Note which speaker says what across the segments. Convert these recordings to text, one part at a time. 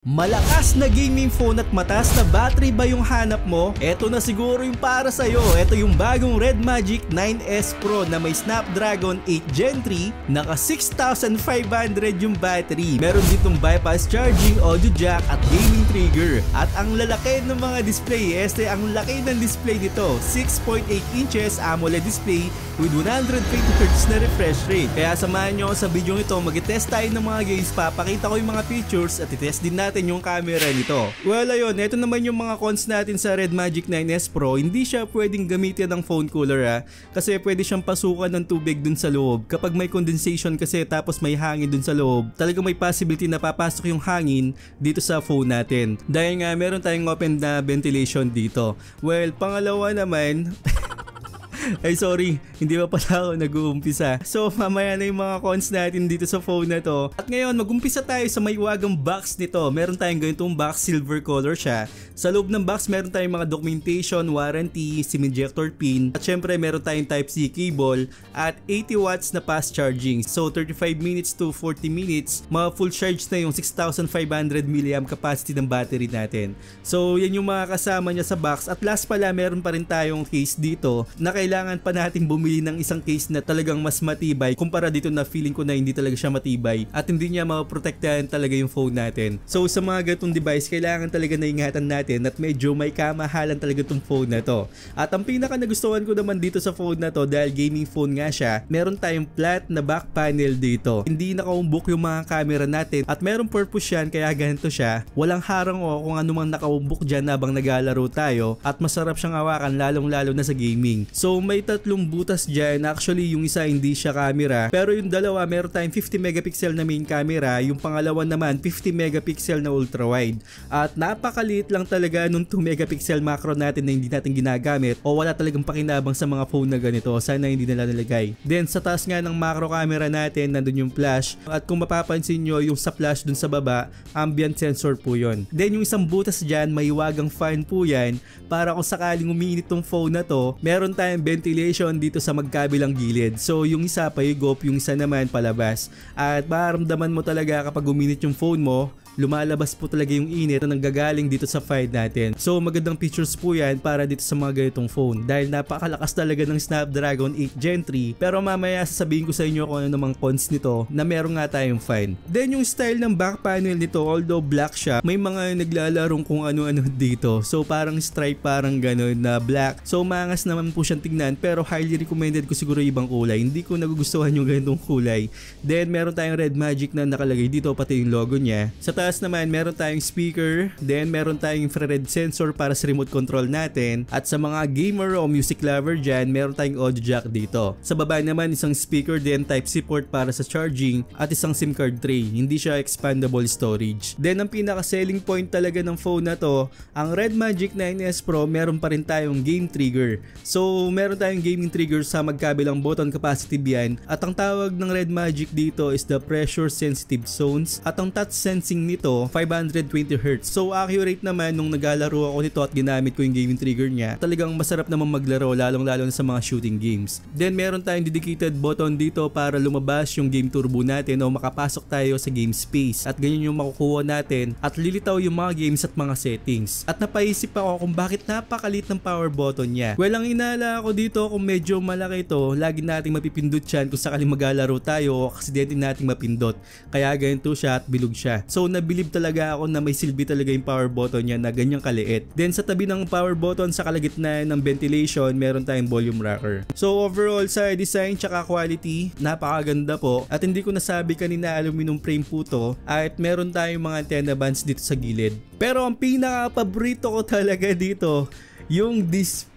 Speaker 1: Malakas na gaming phone at mataas na battery ba yung hanap mo? Eto na siguro yung para sa'yo. Eto yung bagong Red Magic 9S Pro na may Snapdragon 8 Gen 3, naka 6,500 yung battery. Meron ditong bypass charging, audio jack at gaming trigger. At ang lalaki ng mga display, ang laki ng display nito, 6.8 inches AMOLED display with 120Hz na refresh rate. Kaya samahan nyo sa video nito, mag-test tayo ng mga games, papakita ko yung mga features at i-test din natin yung camera nito. Well ayun, ito naman yung mga cons natin sa Red Magic 9S Pro. Hindi siya pwedeng gamitin ng phone cooler kasi pwede siyang pasukan ng tubig dun sa loob. Kapag may condensation kasi tapos may hangin dun sa loob, talagang may possibility na papasok yung hangin dito sa phone natin. Dahil nga meron tayong open na ventilation dito. Well, pangalawa naman ay sorry, hindi pa pala ako nag-uumpisa. So mamaya na yung mga cons natin dito sa phone na to. At ngayon mag-umpisa tayo sa may wagang box nito. Meron tayong ganitong box, silver color siya. Sa loob ng box meron tayong mga documentation, warranty, SIM injector pin. At syempre meron tayong Type-C cable at 80 watts na fast charging. So 35 minutes to 40 minutes, full charge na yung 6,500 mAh capacity ng battery natin. So yan yung mga kasama niya sa box. At last pala meron pa rin tayong case dito na kailangan pa nating bumili ng isang case na talagang mas matibay kumpara dito na feeling ko na hindi talaga siya matibay at hindi niya maprotektahan talaga yung phone natin. So sa mga gatong device, kailangan talaga na ingatan natin at medyo may kamahalan talaga itong phone na to. At ang pinaka nagustuhan ko naman dito sa phone na to, dahil gaming phone nga siya, meron tayong flat na back panel dito. Hindi nakaumbok yung mga camera natin at meron purpose yan kaya ganito siya. Walang harang o kung ano mang nakaumbok dyan habang naglalaro tayo at masarap siyang hawakan lalong lalo na sa gaming. So may tatlong butas dyan. Actually yung isa hindi siya camera, pero yung dalawa meron tayong 50 megapixel na main camera, yung pangalawa naman 50 megapixel na ultra wide. At napakaliit lang talaga nung 2 megapixel macro natin na hindi natin ginagamit o wala talagang pakinabang sa mga phone na ganito. Sana hindi nila nalagay. Then sa taas nga ng macro camera natin nandun yung flash, at kung mapapansin nyo yung sa flash dun sa baba, ambient sensor po yun. Then yung isang butas dyan, may wagang fan po yan para kung sakaling umiinit tong phone na to, meron tayong ventilation dito sa magkabilang gilid. So yung isa pahigop, yung isa naman palabas. At maramdaman mo talaga kapag uminit yung phone mo, lumalabas po talaga yung init na nanggagaling dito sa file natin. So magandang features po yan para dito sa mga ganitong phone dahil napakalakas talaga ng Snapdragon 8 Gen 3. Pero mamaya sasabihin ko sa inyo kung ano namang cons nito na meron nga tayong fine. Then yung style ng back panel nito, although black siya, may mga naglalarong kung ano-ano dito. So parang stripe, parang gano'n na black. So mangas naman po siyang tignan, pero highly recommended ko siguro ibang kulay. Hindi ko nagugustuhan yung ganitong kulay. Then meron tayong Red Magic na nakalagay dito, pati yung logo niya. Sa taas naman meron tayong speaker, then meron tayong infrared sensor para sa remote control natin, at sa mga gamer o music lover dyan, meron tayong audio jack dito. Sa baba naman isang speaker, then Type-C port para sa charging at isang SIM card tray. Hindi siya expandable storage. Then ang pinaka selling point talaga ng phone na to, ang Red Magic 9S Pro, meron pa rin tayong game trigger. So meron tayong gaming trigger sa magkabilang button capacitive yan, at ang tawag ng Red Magic dito is the pressure sensitive zones, at ang touch sensing nito 520Hz. So accurate naman nung naglalaro ako nito at ginamit ko yung gaming trigger niya. Talagang masarap naman maglaro, lalong lalo na sa mga shooting games. Then meron tayong dedicated button dito para lumabas yung game turbo natin o makapasok tayo sa game space, at ganyan yung makukuha natin at lilitaw yung mga games at mga settings. At napaisip ako kung bakit napakalit ng power button niya. Well, ang inala ako dito, kung medyo malaki ito, lagi nating mapipindot yan kung sakaling maglalaro tayo o aksidente nating mapindot. Kaya ganito siya at bilog siya. So nabilib talaga ako na may silbi talaga yung power button niya na ganyang kaliit. Then sa tabi ng power button sa kalagitnaan ng ventilation, meron tayong volume rocker. So overall sa design tsaka quality, napakaganda po. At hindi ko nasabi kanina, aluminum frame po to, at meron tayong mga antenna bands dito sa gilid. Pero ang pinaka-paborito ko talaga dito, yung display.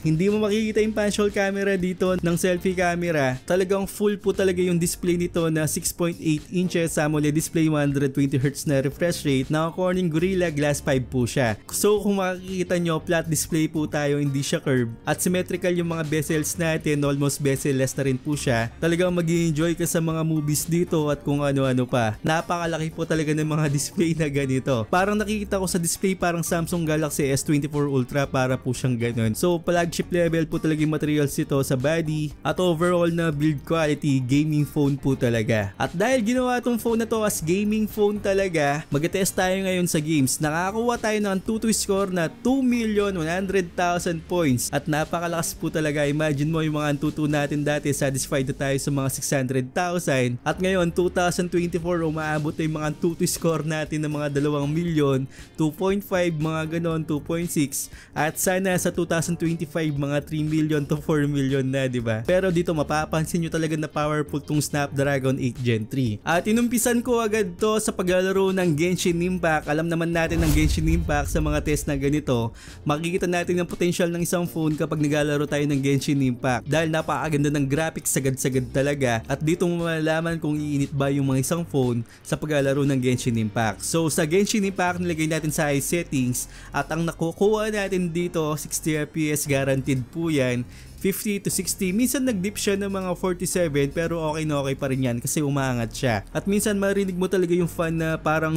Speaker 1: Hindi mo makikita yung punch hole camera dito ng selfie camera. Talagang full po talaga yung display nito na 6.8 inches AMOLED display, 120Hz na refresh rate. Na Corning Gorilla Glass 5 po siya. So kung makikita nyo, flat display po tayo, hindi siya curve. At symmetrical yung mga bezels natin, almost bezel-less na rin po siya. Talagang mag-i-enjoy ka sa mga movies dito at kung ano-ano pa. Napakalaki po talaga ng mga display na ganito. Parang nakikita ko sa display parang Samsung Galaxy S24 Ultra para para po siyang ganun. So flagship level po talaga yung materials ito sa body at overall na build quality, gaming phone po talaga. At dahil ginawa tong phone na to as gaming phone talaga, mag-test tayo ngayon sa games. Nakakuha tayo ng Antutu score na 2,100,000 points at napakalakas po talaga. Imagine mo yung mga Antutu natin dati, satisfied na tayo sa mga 600,000 at ngayon 2024 umaabot na yung mga Antutu score natin ng mga 2 milyon, 2.5 mga ganon, 2.6 at sana sa 2025 mga 3 million to 4 million na, diba? Pero dito mapapansin nyo talaga na powerful tong Snapdragon 8 Gen 3. At inumpisan ko agad to sa paglalaro ng Genshin Impact. Alam naman natin ng Genshin Impact sa mga test na ganito, makikita natin ang potential ng isang phone kapag naglalaro tayo ng Genshin Impact dahil napakaganda ng graphics, sagad-sagad talaga at dito mo malalaman kung iinit ba yung mga isang phone sa paglalaro ng Genshin Impact. So sa Genshin Impact nilagay natin sa high settings at ang nakukuha natin dito 60 FPS guaranteed po yan, 50 to 60. Minsan nag-dip siya ng mga 47 pero okay na okay pa rin yan kasi umaangat siya. At minsan marinig mo talaga yung fan na parang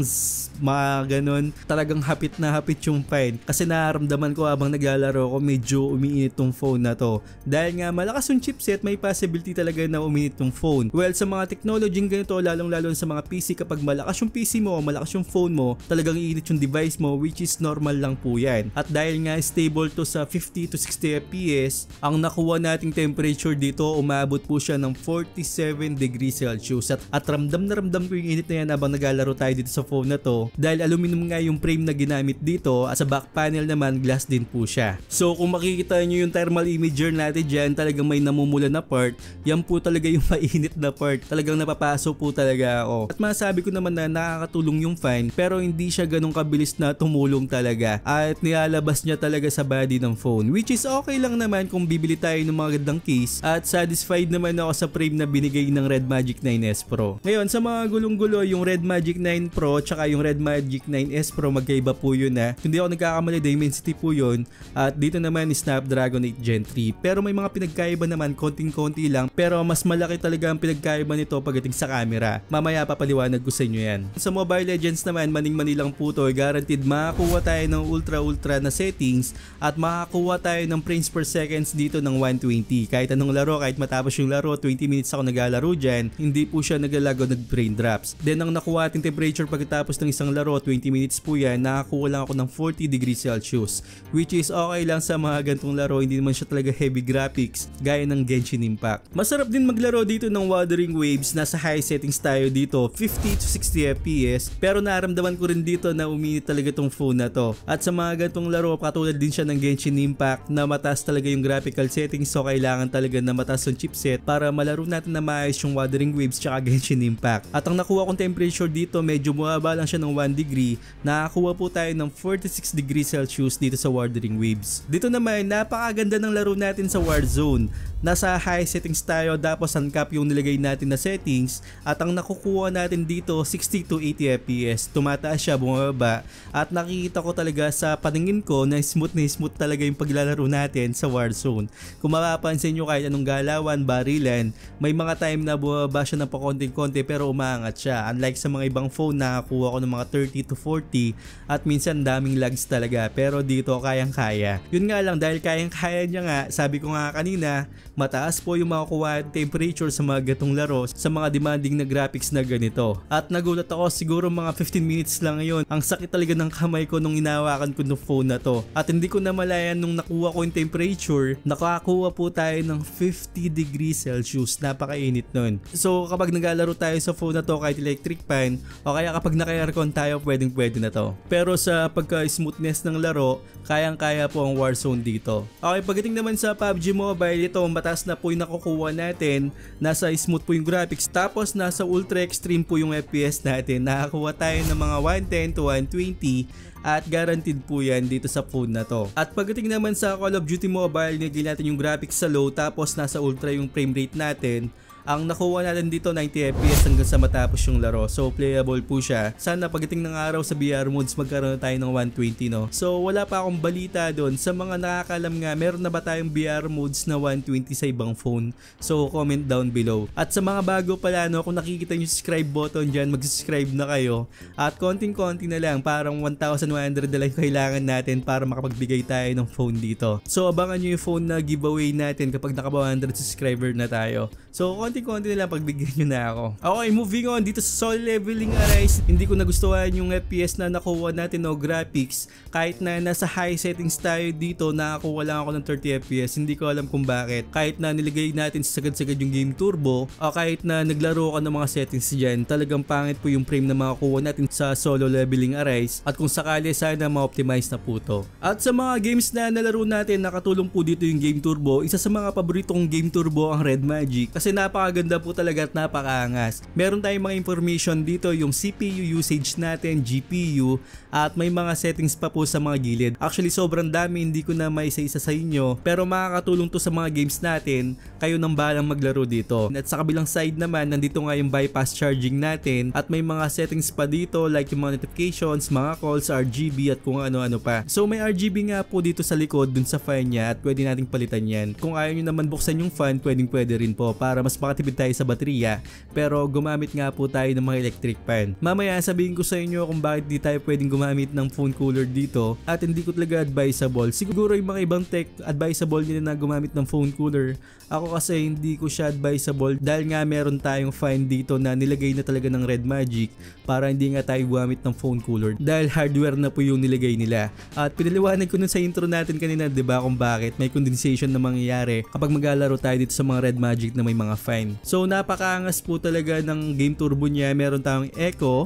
Speaker 1: ganon, talagang hapit na hapit yung fan. Kasi nararamdaman ko habang naglalaro ko medyo umiinit tong phone na to. Dahil nga malakas yung chipset, may possibility talaga na uminit tong phone. Well, sa mga technology ganito, lalong-lalo sa mga PC, kapag malakas yung PC mo, malakas yung phone mo, talagang iinit yung device mo, which is normal lang po yan. At dahil nga stable to sa 50 to 60 FPS, ang nakuha nating temperature dito, umabot po siya ng 47 degrees Celsius at ramdam na ramdam ko yung init na yan habang naglalaro tayo dito sa phone na to dahil aluminum nga yung frame na ginamit dito at sa back panel naman glass din po siya. So kung makikita nyo yung thermal imager natin dyan, talagang may namumula na part, yan po talaga yung mainit na part, talagang napapaso po talaga ako. At masabi ko naman na nakakatulong yung fan pero hindi siya ganun kabilis na tumulong talaga at nilalabas niya talaga sa body ng phone, which is okay lang naman kung bibili tayo ng mga gandang case at satisfied naman ako sa frame na binigay ng Red Magic 9S Pro. Ngayon sa mga gulong-gulo, yung Red Magic 9 Pro tsaka yung Red Magic 9S Pro magkaiba po yun na. Hindi ako nagkakamali, Dimensity po yun at dito naman is Snapdragon 8 Gen 3 pero may mga pinagkaiba naman, konting-konti lang pero mas malaki talaga ang pinagkaiba nito pagdating sa camera. Mamaya papaliwanag ko sa inyo yan. Sa Mobile Legends naman, maning-mani lang po to, guaranteed makakuha tayo ng ultra na settings at makakuha tayo ng frames per seconds dito ng 120. Kahit anong laro, kahit matapos yung laro, 20 minutes ako naglalaro dyan, hindi po siya naglalag o nag-frame drops. Then ang nakuha ating temperature pagkatapos ng isang laro, 20 minutes po yan, nakakuha lang ako ng 40 degrees Celsius, which is okay lang sa mga gantong laro, hindi naman siya talaga heavy graphics gaya ng Genshin Impact. Masarap din maglaro dito ng Wuthering Waves, nasa high settings tayo dito, 50 to 60 FPS, pero naramdaman ko rin dito na uminit talaga tong phone na to. At sa mga gantong laro, katulad din siya ng Genshin Impact na mataas talaga yung graphical settings, so kailangan talaga na mataas yung chipset para malaro natin na maayos yung Wuthering Waves tsaka Genshin Impact. At ang nakuha kong temperature dito, medyo bumaba lang siya ng 1 degree, nakakuha po tayo ng 46 degrees Celsius dito sa Wuthering Waves. Dito naman, napakaganda ng laro natin sa Warzone. Nasa high settings tayo, tapos uncap yung nilagay natin na settings at ang nakukuha natin dito 60 to 80 FPS. Tumataas siya, bumababa at nakikita ko talaga sa paningin ko na smooth talaga yung paglalaro natin sa Warzone. Kung mapapansin nyo, kahit anong galawan, barilan, may mga time na bumaba siya ng pakonting-konti pero umaangat siya. Unlike sa mga ibang phone, nakakuha ko ng mga 30 to 40 at minsan daming lags talaga, pero dito kayang-kaya. Yun nga lang, dahil kayang-kaya niya nga, sabi ko nga kanina, mataas po yung makukuha temperature sa mga gatong laro sa mga demanding na graphics na ganito. At nagulat ako, siguro mga 15 minutes lang ngayon, ang sakit talaga ng kamay ko nung inawakan ko ng phone na to. At hindi ko namalayan nung nakuha ko yung temperature, nakakuha po tayo ng 50 degrees Celsius, napakainit nun. So kapag naglalaro tayo sa phone na to, kahit electric fan o kaya kapag naka-aircon tayo, pwedeng na to. Pero sa pagka-smoothness ng laro, kayang-kaya po ang Warzone dito. Okay, pagdating naman sa PUBG Mobile, ito mataas na po yung nakukuha natin, nasa smooth po yung graphics, tapos nasa ultra extreme po yung FPS natin. Nakakuha tayo ng mga 110 to 120 at guaranteed po yan dito sa phone na to. At pagdating naman sa Call of Duty Mobile, nilagay natin yung graphics sa low, tapos nasa ultra yung frame rate natin. Ang nakuha natin dito 90 FPS hanggang sa matapos yung laro. So playable po siya. Sana pagdating ng araw sa VR modes magkaroon tayo ng 120 no. So wala pa akong balita doon. Sa mga nakakalam nga, meron na ba tayong VR modes na 120 sa ibang phone? So comment down below. At sa mga bago pala no, kung nakikita nyo yung subscribe button dyan, mag-subscribe na kayo. At konting-konti na lang, parang 1,100 na lang kailangan natin para makapagbigay tayo ng phone dito. So abangan nyo yung phone na giveaway natin kapag naka 100 subscriber na tayo. So konti-konti na lang pagbigyan nyo na ako. Okay, moving on dito sa Solo Leveling Arise. Hindi ko nagustuhan yung FPS na nakuha natin o graphics. Kahit na nasa high settings tayo dito, nakakuha lang ako ng 30 FPS. Hindi ko alam kung bakit. Kahit na nilagay natin sa sagad-sagad yung game turbo o kahit na naglaro ka ng mga settings dyan, talagang pangit po yung frame na makakuha natin sa Solo Leveling Arise. At kung sakali sana ma-optimize na po to. At sa mga games na nalaro natin, nakatulong po dito yung game turbo. Isa sa mga paborito kong game turbo ang Red Magic kasi napakaganda po talaga at napakaangas. Meron tayong mga information dito, yung CPU usage natin, GPU, at may mga settings pa po sa mga gilid. Actually sobrang dami, hindi ko na maisa-isa sa inyo, pero makakatulong to sa mga games natin. Kayo nang bahalang maglaro dito. At sa kabilang side naman, nandito nga yung bypass charging natin at may mga settings pa dito like yung mga notifications, mga calls, RGB at kung ano-ano pa. So may RGB nga po dito sa likod dun sa fan niya at pwede nating palitan yan. Kung ayaw nyo naman buksan yung fan, pwede rin po para mas makatipid tayo sa baterya, pero gumamit nga po tayo ng mga electric fan. Mamaya sabihin ko sa inyo kung bakit di tayo pwedeng gumamit ng phone cooler dito at hindi ko talaga advisable. Siguro yung mga ibang tech advisable nila na gumamit ng phone cooler. Ako kasi hindi ko siya advisable dahil nga meron tayong fan dito na nilagay na talaga ng Red Magic para hindi nga tayo gumamit ng phone cooler dahil hardware na po yung nilagay nila. At pinaliwanag ko nun sa intro natin kanina, 'di ba, kung bakit may condensation na mangyayari kapag maglalaro tayo dito sa mga Red Magic na may mga fan. So napakaangas po talaga ng game turbo niya. Meron tayong echo,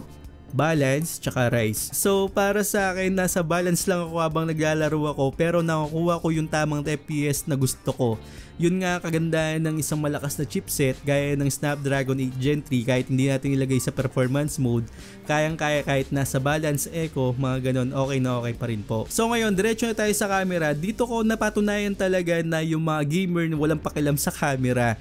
Speaker 1: balance, tsaka rise. So para sa akin, nasa balance lang ako habang naglalaro ako, pero nakukuha ko yung tamang FPS na gusto ko. Yun nga kagandahan ng isang malakas na chipset gaya ng Snapdragon 8 Gen 3. Kahit hindi natin ilagay sa performance mode, kayang-kaya kahit nasa balance, echo, mga ganon, okay na okay pa rin po. So ngayon, diretso na tayo sa camera. Dito ko napatunayan talaga na yung mga gamer walang pakialam sa camera.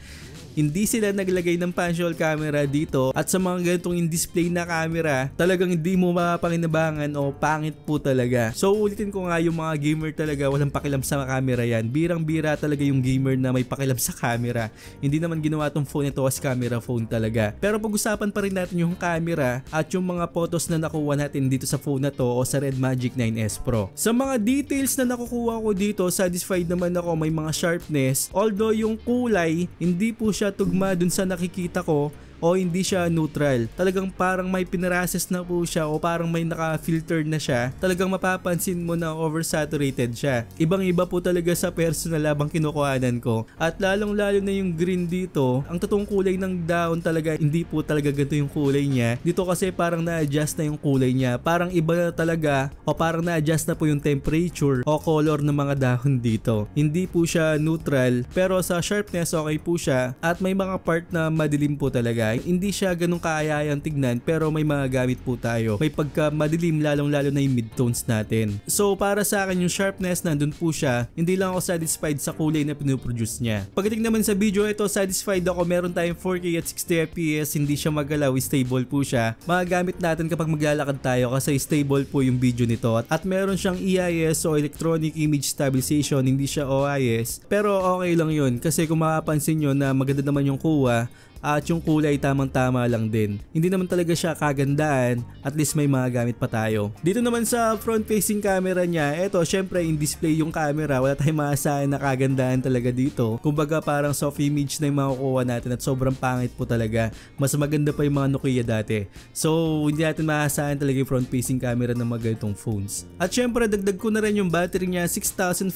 Speaker 1: Hindi sila naglagay ng pan-roll camera dito at sa mga ganitong in-display na camera, talagang hindi mo mapakinabangan o pangit po talaga. So ulitin ko nga, yung mga gamer talaga walang pakialam sa camera yan. Birang-bira talaga yung gamer na may pakialam sa camera. Hindi naman ginawa tong phone ito as camera phone talaga. Pero pag-usapan pa rin natin yung camera at yung mga photos na nakuha natin dito sa phone na to o sa Red Magic 9S Pro. Sa mga details na nakukuha ko dito, satisfied naman ako. May mga sharpness, although yung kulay hindi po siya tugma dun sa nakikita ko o hindi siya neutral. Talagang parang may pinarases na po siya o parang may naka-filter na siya. Talagang mapapansin mo na oversaturated siya. Ibang-iba po talaga sa personal habang kinukuhanan ko. At lalong-lalo na yung green dito. Ang totoong kulay ng dahon talaga, hindi po talaga ganito yung kulay niya. Dito kasi parang na-adjust na yung kulay niya. Parang iba na talaga o parang na-adjust na po yung temperature o color ng mga dahon dito. Hindi po siya neutral, pero sa sharpness okay po siya. At may mga part na madilim po talaga. Hindi siya ganun kaayayang tignan, pero may mga gamit po tayo. May pagka madilim, lalong-lalo na yung midtones natin. So para sa akin yung sharpness nandun po siya. Hindi lang ako satisfied sa kulay na pinuproduce niya. Pagdating naman sa video ito, satisfied ako. Meron tayong 4K at 60 FPS. Hindi siya magalaw, stable po siya. Magagamit natin kapag maglalakad tayo kasi stable po yung video nito. At meron siyang EIS o Electronic Image Stabilization, hindi siya OIS. Pero okay lang yun kasi kung makapansin nyo na maganda naman yung kuha at yung kulay tamang-tama lang din. Hindi naman talaga siya kagandaan, at least may mga gamit pa tayo. Dito naman sa front-facing camera niya, eto syempre in-display yung camera, wala tayong maasahan na kagandaan talaga dito. Kumbaga parang soft image na yung makukuha natin at sobrang pangit po talaga. Mas maganda pa yung mga Nokia dati. So hindi natin maasahan talaga yung front-facing camera ng mga ganitong phones. At syempre dagdag ko na rin yung battery niya, 6,500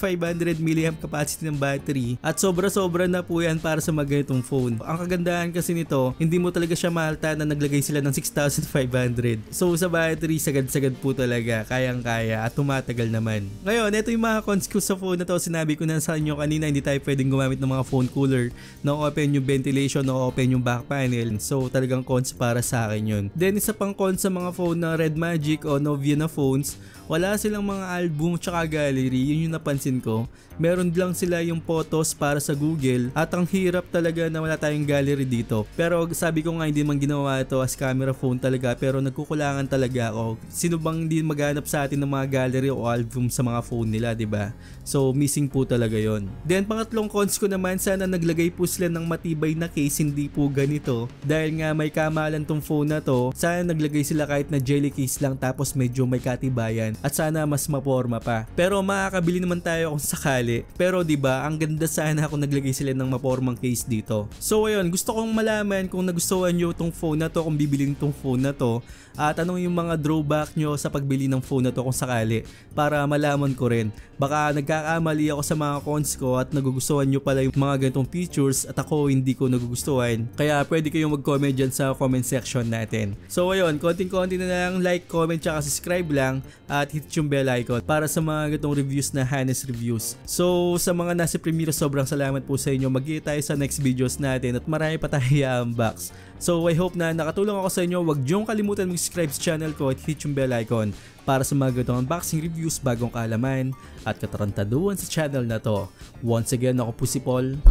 Speaker 1: mAh capacity ng battery. At sobra-sobra na po yan para sa mga ganitong phone. Ang kagandahan kasi nito, hindi mo talaga siya mahalta na naglagay sila ng 6,500. So sa battery, sagad-sagad po talaga, kayang-kaya at tumatagal naman. Ngayon, ito yung mga cons ko sa phone na to. Sinabi ko na sa inyo kanina, hindi tayo pwedeng gumamit ng mga phone cooler na open yung ventilation, na open yung back panel. So talagang cons para sa akin yun. Then isa pang cons sa mga phone na Red Magic o Novia na phones, wala silang mga album tsaka gallery. Yun yung napansin ko. Meron lang sila yung photos para sa Google at ang hirap talaga na wala tayong gallery dito. dito. Pero sabi ko nga hindi man ginawa ito as camera phone talaga, pero nagkukulangan talaga ako. Sino bang hindi maghanap sa atin ng mga gallery o album sa mga phone nila, 'di ba? So missing po talaga yon. Then pangatlong cons ko naman, sana naglagay po sila ng matibay na case, hindi po ganito. Dahil nga may kamalan tong phone na to, sana naglagay sila kahit na jelly case lang tapos medyo may katibayan at sana mas maporma pa. Pero makakabili naman tayo kung sakali. Pero 'di ba, ang ganda sana kung naglagay sila ng mapormang case dito. So ayun, gusto kong malaman kung nagustuhan nyo tong phone na to, kung bibilin tong phone na to, at anong yung mga drawback nyo sa pagbili ng phone na to kung sakali, para malaman ko rin. Baka nagkakamali ako sa mga cons ko at nagugustuhan nyo pala yung mga ganitong features at ako hindi ko nagugustuhan. Kaya pwede kayong mag-comment dyan sa comment section natin. So ayun, konting-konti na lang, like, comment, tsaka subscribe lang at hit yung bell icon para sa mga ganitong reviews na Hannes Reviews. So sa mga nasa premiere, sobrang salamat po sa inyo. Mag-i tayo sa next videos natin at marami pa tayo i-unbox. So I hope na nakatulong ako sa inyo. Huwag niyong kalimutan mag-subscribe sa channel ko at hit yung bell icon para sa mga ganitong unboxing reviews, bagong kaalaman at katarantaduhan sa channel na to. Once again, ako po si Paul.